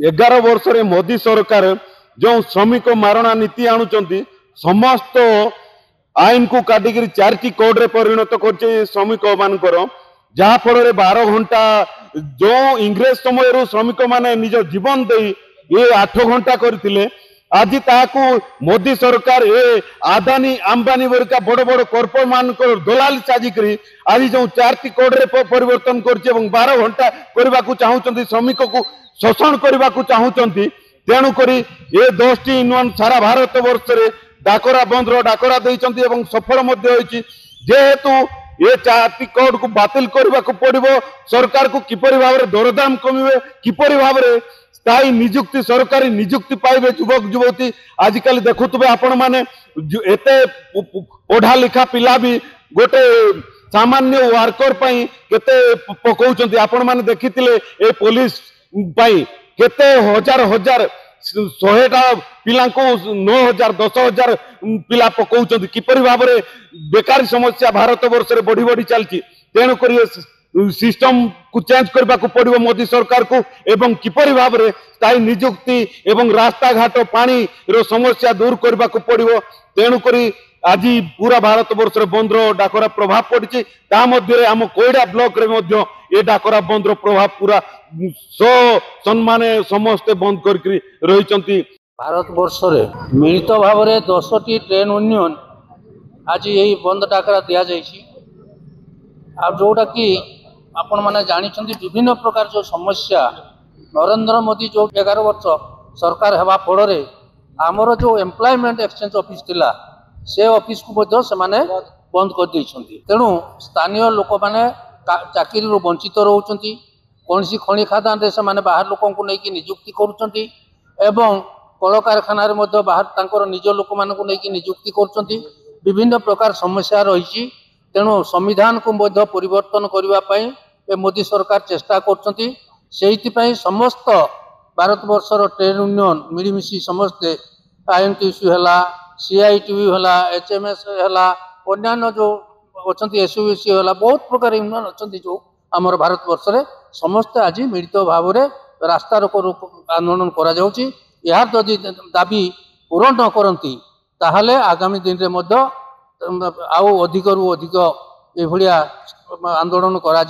11 वर्ष मोदी सरकार जो श्रमिक मारणा नीति आणुचंती समस्त आईन को काटिक चारिटी कोड रे परिणत कर श्रमिक मानकर जहा फल 12 घंटा जो इंग्रेज समय श्रमिक माने निज जीवन दे ये 8 घंटा करथिले आज ताकू मोदी सरकार ए आदानी अंबानी वर्गा बड़ बड़ कॉर्पोरेट मान दलाल साजिक आज जो चारिटी कोड रे परिवर्तन कर 12 घंटा करने को चाहूँ श्रमिक को शोषण करने को चाहूँ तेणुक ये 10टी यूनियन सारा भारत वर्ष रे डाकरा बंद डाकरा देइचंती एवं सफल जेहेतु ये चारिटी कोड को बातिल करने को पड़ो सरकार को किपरि भाव में दरदाम कमिवे किपरि भाव में स्थायी निजुक्ति सरकारी निजुक्ति पाइबे युवक युवती आजिकल देखुवे आपण मैंने एते पढ़ा लिखा पिला भी गोटे सामान्य वर्कर पाई केते पकाउचंती आपण माने देखिथिले ए पुलिस पाई केते हजार हजार 100टा पिला को 9000 10,000 पिला पकाउचंती किपरि भाव में बेकारी समस्या भारत वर्ष रे बढ़ी बढ़ी चलची तेणु करी सिस्टम को चेंज करने को पड़ो मोदी सरकार को एवं किपरि भाव में स्थायी निजुक्ति एवं रास्ता घाट पानी रो समस्या दूर करने को पड़ो तेणुक आज पूरा भारत वर्ष बंद डाकरा प्रभाव पड़ी मध्य आम कोईडा ब्लॉक रे मध्य ये डाकरा बंद प्रभाव पूरा 100 माने समस्ते बंद कर रही भारत वर्ष मिलित भाव में 10टी ट्रेन यूनियन आज यही बंद डाकरा दि जाए जोटा कि आपण मैंने जानते विभिन्न प्रकार जो समस्या नरेंद्र मोदी जो 11 वर्ष सरकार हेबा फल आमर जो एम्प्लॉयमेंट एक्सचेंज ऑफिस थिला से ऑफिस को से माने बंद कर देइछंती तेणु स्थानीय लोक माने चाकरी वंचित रहउछंती कौन सी खनि खादान रे से माने बाहर लोक को नहीं नियुक्ति करूछंती एवं कल कारखाना रे मध्य बाहर तांकर निज लोक मान को नहीं नियुक्ति करूछंती विभिन्न प्रकार समस्या रही तेणु संविधान को मध्य परिवर्तन करने मोदी सरकार चेष्टा कर समस्त भारत वर्षर ट्रेड यूनियन मिलमिशी समस्ते आईएनटीयू है सीआईटीयू है एचएमएस है अन्य जो अच्छा एसयूसी है बहुत प्रकार यूनियन अच्छा जो आमर भारत वर्ष रे समस्ते आज मिलित भाव में रास्ता रोको आंदोलन करी दाबी पूरण न करती ताहले आगामी दिन में मध्य आउ अधिक रु अधिक ये आंदोलन करा